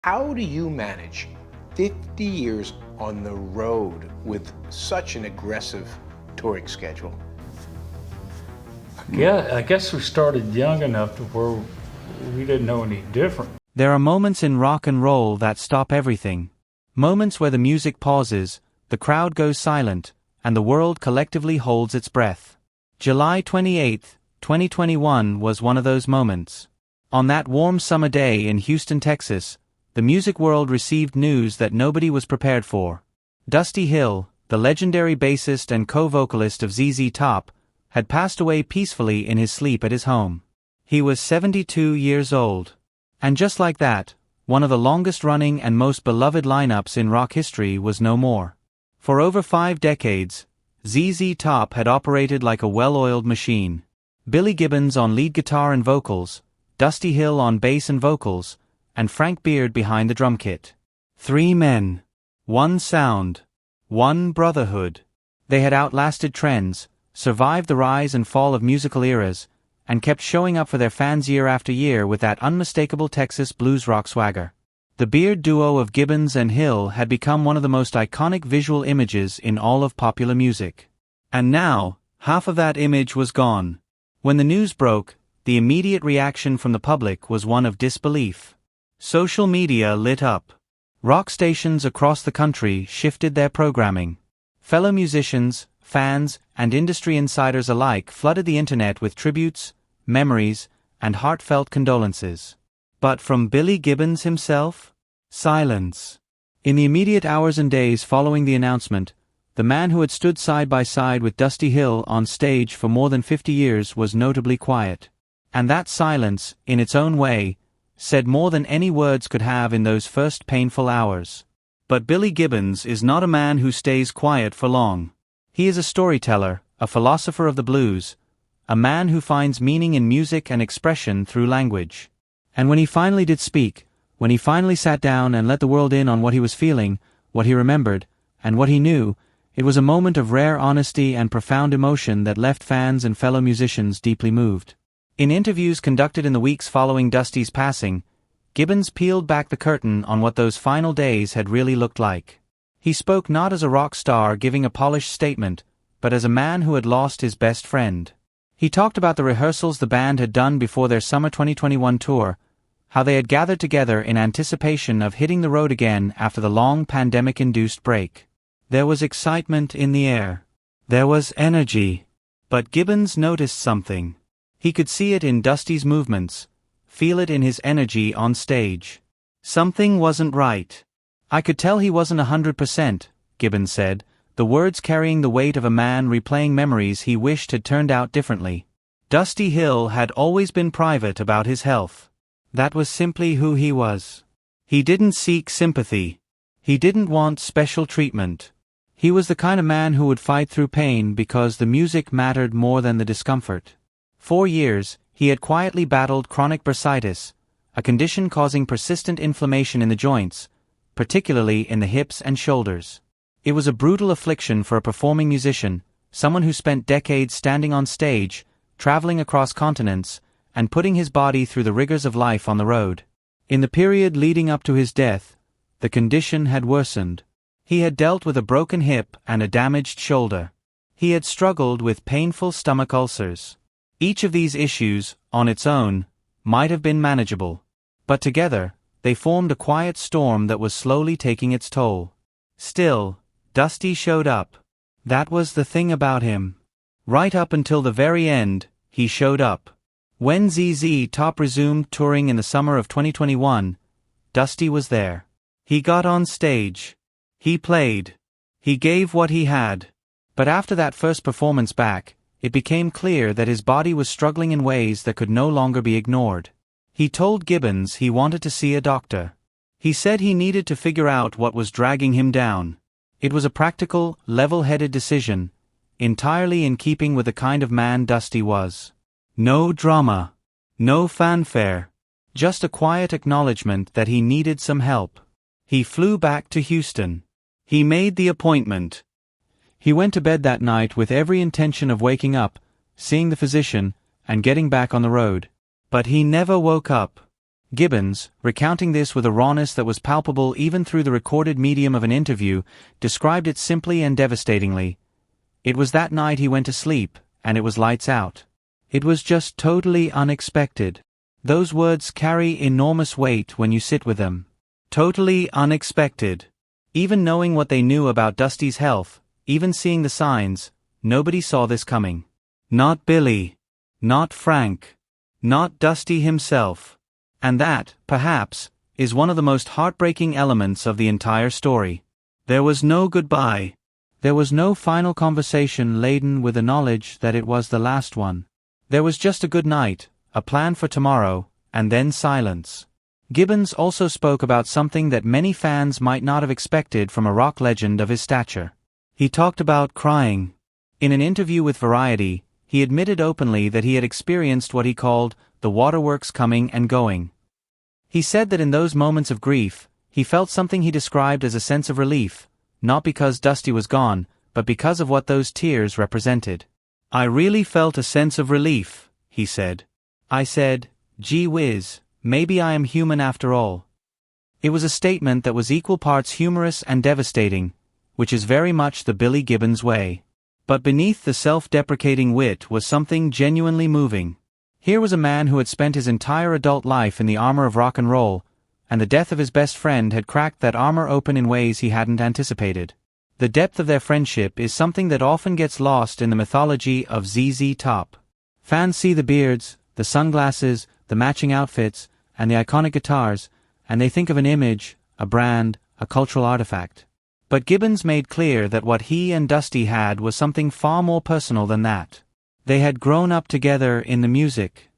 How do you manage 50 years on the road with such an aggressive touring schedule? Yeah, I guess we started young enough to where we didn't know any different. There are moments in rock and roll that stop everything. Moments where the music pauses, the crowd goes silent, and the world collectively holds its breath. July 28, 2021 was one of those moments. On that warm summer day in Houston, Texas, the music world received news that nobody was prepared for. Dusty Hill, the legendary bassist and co-vocalist of ZZ Top, had passed away peacefully in his sleep at his home. He was 72 years old. And just like that, one of the longest-running and most beloved lineups in rock history was no more. For over 5 decades, ZZ Top had operated like a well-oiled machine. Billy Gibbons on lead guitar and vocals, Dusty Hill on bass and vocals, and Frank Beard behind the drum kit. 3 men. 1 sound. 1 brotherhood. They had outlasted trends, survived the rise and fall of musical eras, and kept showing up for their fans year after year with that unmistakable Texas blues rock swagger. The Beard duo of Gibbons and Hill had become one of the most iconic visual images in all of popular music. And now, half of that image was gone. When the news broke, the immediate reaction from the public was one of disbelief. Social media lit up. Rock stations across the country shifted their programming. Fellow musicians, fans, and industry insiders alike flooded the internet with tributes, memories, and heartfelt condolences. But from Billy Gibbons himself? Silence. In the immediate hours and days following the announcement, the man who had stood side by side with Dusty Hill on stage for more than 50 years was notably quiet. And that silence, in its own way, said more than any words could have in those first painful hours. But Billy Gibbons is not a man who stays quiet for long. He is a storyteller, a philosopher of the blues, a man who finds meaning in music and expression through language. And when he finally did speak, when he finally sat down and let the world in on what he was feeling, what he remembered, and what he knew, it was a moment of rare honesty and profound emotion that left fans and fellow musicians deeply moved. In interviews conducted in the weeks following Dusty's passing, Gibbons peeled back the curtain on what those final days had really looked like. He spoke not as a rock star giving a polished statement, but as a man who had lost his best friend. He talked about the rehearsals the band had done before their summer 2021 tour, how they had gathered together in anticipation of hitting the road again after the long pandemic-induced break. There was excitement in the air. There was energy. But Gibbons noticed something. He could see it in Dusty's movements, feel it in his energy on stage. Something wasn't right. I could tell he wasn't 100%, Gibbons said, the words carrying the weight of a man replaying memories he wished had turned out differently. Dusty Hill had always been private about his health. That was simply who he was. He didn't seek sympathy. He didn't want special treatment. He was the kind of man who would fight through pain because the music mattered more than the discomfort. 4 years, he had quietly battled chronic bursitis, a condition causing persistent inflammation in the joints, particularly in the hips and shoulders. It was a brutal affliction for a performing musician, someone who spent decades standing on stage, traveling across continents, and putting his body through the rigors of life on the road. In the period leading up to his death, the condition had worsened. He had dealt with a broken hip and a damaged shoulder. He had struggled with painful stomach ulcers. Each of these issues, on its own, might have been manageable. But together, they formed a quiet storm that was slowly taking its toll. Still, Dusty showed up. That was the thing about him. Right up until the very end, he showed up. When ZZ Top resumed touring in the summer of 2021, Dusty was there. He got on stage. He played. He gave what he had. But after that first performance back, it became clear that his body was struggling in ways that could no longer be ignored. He told Gibbons he wanted to see a doctor. He said he needed to figure out what was dragging him down. It was a practical, level-headed decision, entirely in keeping with the kind of man Dusty was. No drama. No fanfare. Just a quiet acknowledgement that he needed some help. He flew back to Houston. He made the appointment. He went to bed that night with every intention of waking up, seeing the physician, and getting back on the road. But he never woke up. Gibbons, recounting this with a rawness that was palpable even through the recorded medium of an interview, described it simply and devastatingly. It was that night he went to sleep, and it was lights out. It was just totally unexpected. Those words carry enormous weight when you sit with them. Totally unexpected. Even knowing what they knew about Dusty's health, even seeing the signs, nobody saw this coming. Not Billy. Not Frank. Not Dusty himself. And that, perhaps, is one of the most heartbreaking elements of the entire story. There was no goodbye. There was no final conversation laden with the knowledge that it was the last one. There was just a good night, a plan for tomorrow, and then silence. Gibbons also spoke about something that many fans might not have expected from a rock legend of his stature. He talked about crying. In an interview with Variety, he admitted openly that he had experienced what he called the waterworks coming and going. He said that in those moments of grief, he felt something he described as a sense of relief, not because Dusty was gone, but because of what those tears represented. "I really felt a sense of relief," he said. "I said, gee whiz, maybe I am human after all." It was a statement that was equal parts humorous and devastating, which is very much the Billy Gibbons way. But beneath the self-deprecating wit was something genuinely moving. Here was a man who had spent his entire adult life in the armor of rock and roll, and the death of his best friend had cracked that armor open in ways he hadn't anticipated. The depth of their friendship is something that often gets lost in the mythology of ZZ Top. Fans see the beards, the sunglasses, the matching outfits, and the iconic guitars, and they think of an image, a brand, a cultural artifact. But Gibbons made clear that what he and Dusty had was something far more personal than that. They had grown up together in the music.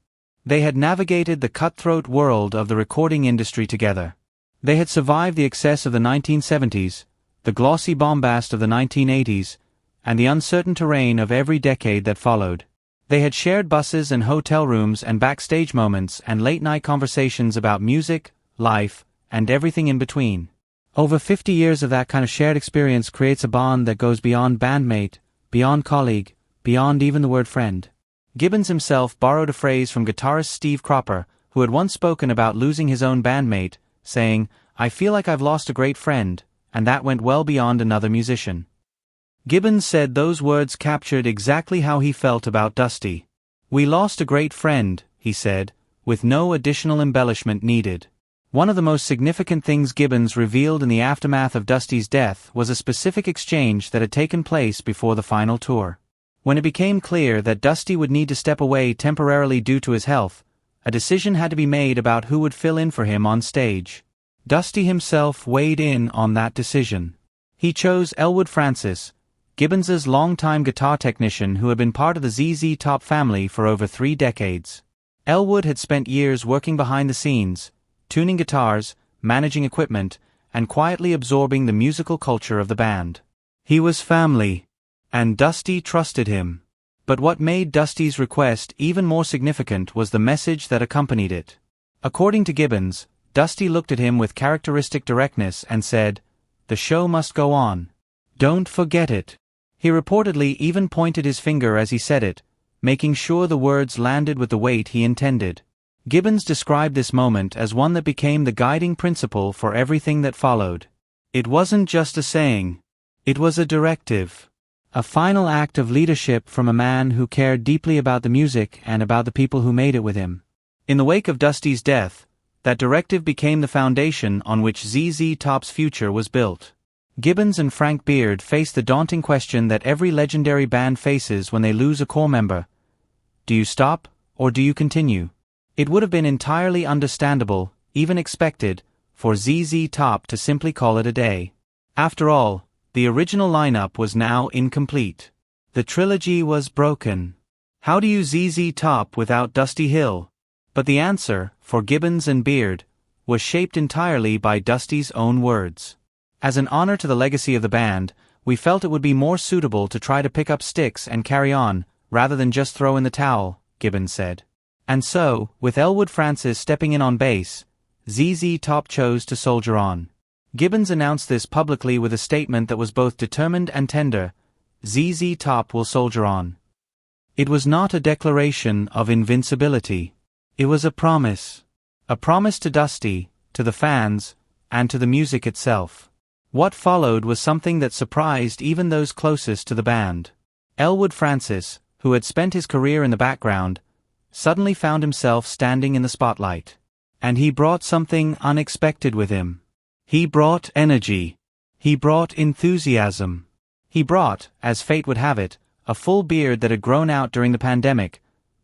They had navigated the cutthroat world of the recording industry together. They had survived the excess of the 1970s, the glossy bombast of the 1980s, and the uncertain terrain of every decade that followed. They had shared buses and hotel rooms and backstage moments and late-night conversations about music, life, and everything in between. Over 50 years of that kind of shared experience creates a bond that goes beyond bandmate, beyond colleague, beyond even the word friend. Gibbons himself borrowed a phrase from guitarist Steve Cropper, who had once spoken about losing his own bandmate, saying, "I feel like I've lost a great friend," and that went well beyond another musician. Gibbons said those words captured exactly how he felt about Dusty. "We lost a great friend," he said, with no additional embellishment needed. One of the most significant things Gibbons revealed in the aftermath of Dusty's death was a specific exchange that had taken place before the final tour. When it became clear that Dusty would need to step away temporarily due to his health, a decision had to be made about who would fill in for him on stage. Dusty himself weighed in on that decision. He chose Elwood Francis, Gibbons's longtime guitar technician who had been part of the ZZ Top family for over 3 decades. Elwood had spent years working behind the scenes, tuning guitars, managing equipment, and quietly absorbing the musical culture of the band. He was family, and Dusty trusted him. But what made Dusty's request even more significant was the message that accompanied it. According to Gibbons, Dusty looked at him with characteristic directness and said, "The show must go on. Don't forget it." He reportedly even pointed his finger as he said it, making sure the words landed with the weight he intended. Gibbons described this moment as one that became the guiding principle for everything that followed. It wasn't just a saying. It was a directive. A final act of leadership from a man who cared deeply about the music and about the people who made it with him. In the wake of Dusty's death, that directive became the foundation on which ZZ Top's future was built. Gibbons and Frank Beard faced the daunting question that every legendary band faces when they lose a core member. Do you stop, or do you continue? It would have been entirely understandable, even expected, for ZZ Top to simply call it a day. After all, the original lineup was now incomplete. The trilogy was broken. How do you ZZ Top without Dusty Hill? But the answer, for Gibbons and Beard, was shaped entirely by Dusty's own words. As an honor to the legacy of the band, we felt it would be more suitable to try to pick up sticks and carry on, rather than just throw in the towel, Gibbons said. And so, with Elwood Francis stepping in on bass, ZZ Top chose to soldier on. Gibbons announced this publicly with a statement that was both determined and tender: ZZ Top will soldier on. It was not a declaration of invincibility. It was a promise. A promise to Dusty, to the fans, and to the music itself. What followed was something that surprised even those closest to the band. Elwood Francis, who had spent his career in the background, suddenly found himself standing in the spotlight. And he brought something unexpected with him. He brought energy. He brought enthusiasm. He brought, as fate would have it, a full beard that had grown out during the pandemic,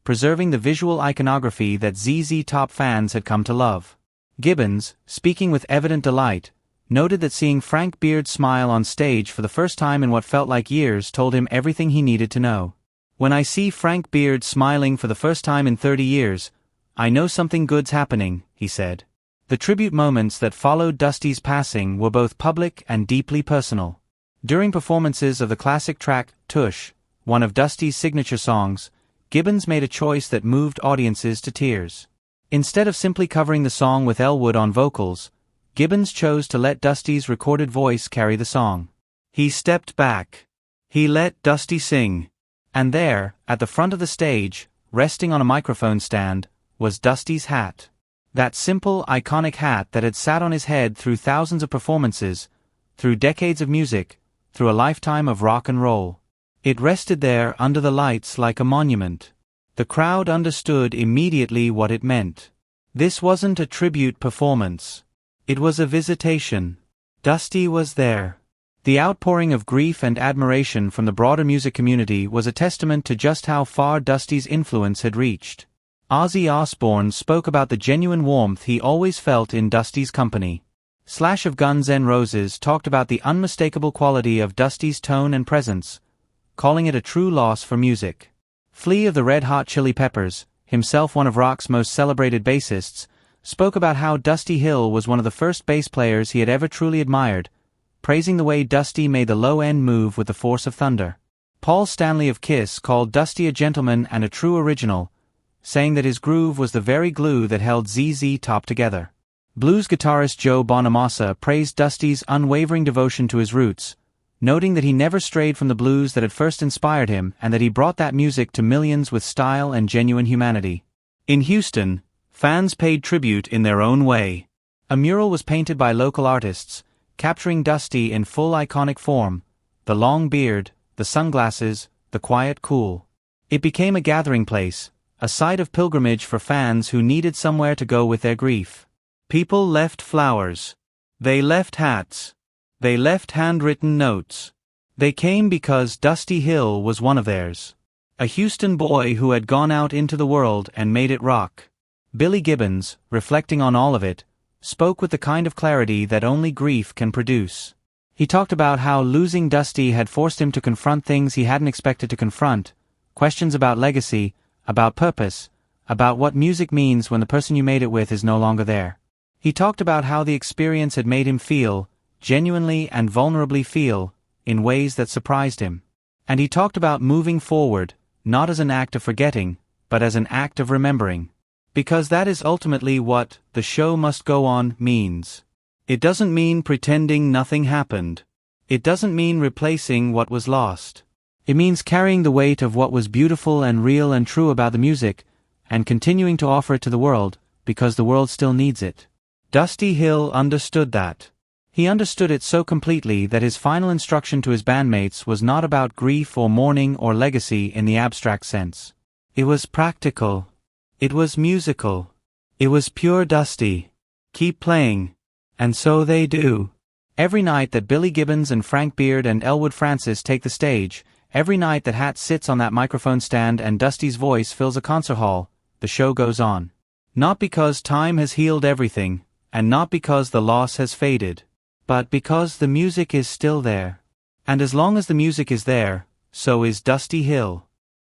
preserving the visual iconography that ZZ Top fans had come to love. Gibbons, speaking with evident delight, noted that seeing Frank Beard smile on stage for the first time in what felt like years told him everything he needed to know. "When I see Frank Beard smiling for the first time in 30 years, I know something good's happening," he said. The tribute moments that followed Dusty's passing were both public and deeply personal. During performances of the classic track, Tush, one of Dusty's signature songs, Gibbons made a choice that moved audiences to tears. Instead of simply covering the song with Elwood on vocals, Gibbons chose to let Dusty's recorded voice carry the song. He stepped back. He let Dusty sing. And there, at the front of the stage, resting on a microphone stand, was Dusty's hat. That simple, iconic hat that had sat on his head through thousands of performances, through decades of music, through a lifetime of rock and roll. It rested there under the lights like a monument. The crowd understood immediately what it meant. This wasn't a tribute performance. It was a visitation. Dusty was there. The outpouring of grief and admiration from the broader music community was a testament to just how far Dusty's influence had reached. Ozzy Osbourne spoke about the genuine warmth he always felt in Dusty's company. Slash of Guns N' Roses talked about the unmistakable quality of Dusty's tone and presence, calling it a true loss for music. Flea of the Red Hot Chili Peppers, himself one of rock's most celebrated bassists, spoke about how Dusty Hill was one of the first bass players he had ever truly admired, praising the way Dusty made the low-end move with the force of thunder. Paul Stanley of Kiss called Dusty a gentleman and a true original, saying that his groove was the very glue that held ZZ Top together. Blues guitarist Joe Bonamassa praised Dusty's unwavering devotion to his roots, noting that he never strayed from the blues that had first inspired him and that he brought that music to millions with style and genuine humanity. In Houston, fans paid tribute in their own way. A mural was painted by local artists, capturing Dusty in full iconic form, the long beard, the sunglasses, the quiet cool. It became a gathering place, a site of pilgrimage for fans who needed somewhere to go with their grief. People left flowers. They left hats. They left handwritten notes. They came because Dusty Hill was one of theirs. A Houston boy who had gone out into the world and made it rock. Billy Gibbons, reflecting on all of it, spoke with the kind of clarity that only grief can produce. He talked about how losing Dusty had forced him to confront things he hadn't expected to confront, questions about legacy, about purpose, about what music means when the person you made it with is no longer there. He talked about how the experience had made him feel, genuinely and vulnerably feel, in ways that surprised him. And he talked about moving forward, not as an act of forgetting, but as an act of remembering. Because that is ultimately what "the show must go on" means. It doesn't mean pretending nothing happened. It doesn't mean replacing what was lost. It means carrying the weight of what was beautiful and real and true about the music, and continuing to offer it to the world, because the world still needs it. Dusty Hill understood that. He understood it so completely that his final instruction to his bandmates was not about grief or mourning or legacy in the abstract sense. It was practical. It was musical. It was pure Dusty. Keep playing. And so they do. Every night that Billy Gibbons and Frank Beard and Elwood Francis take the stage, every night that Hat sits on that microphone stand and Dusty's voice fills a concert hall, the show goes on. Not because time has healed everything, and not because the loss has faded, but because the music is still there. And as long as the music is there, so is Dusty Hill.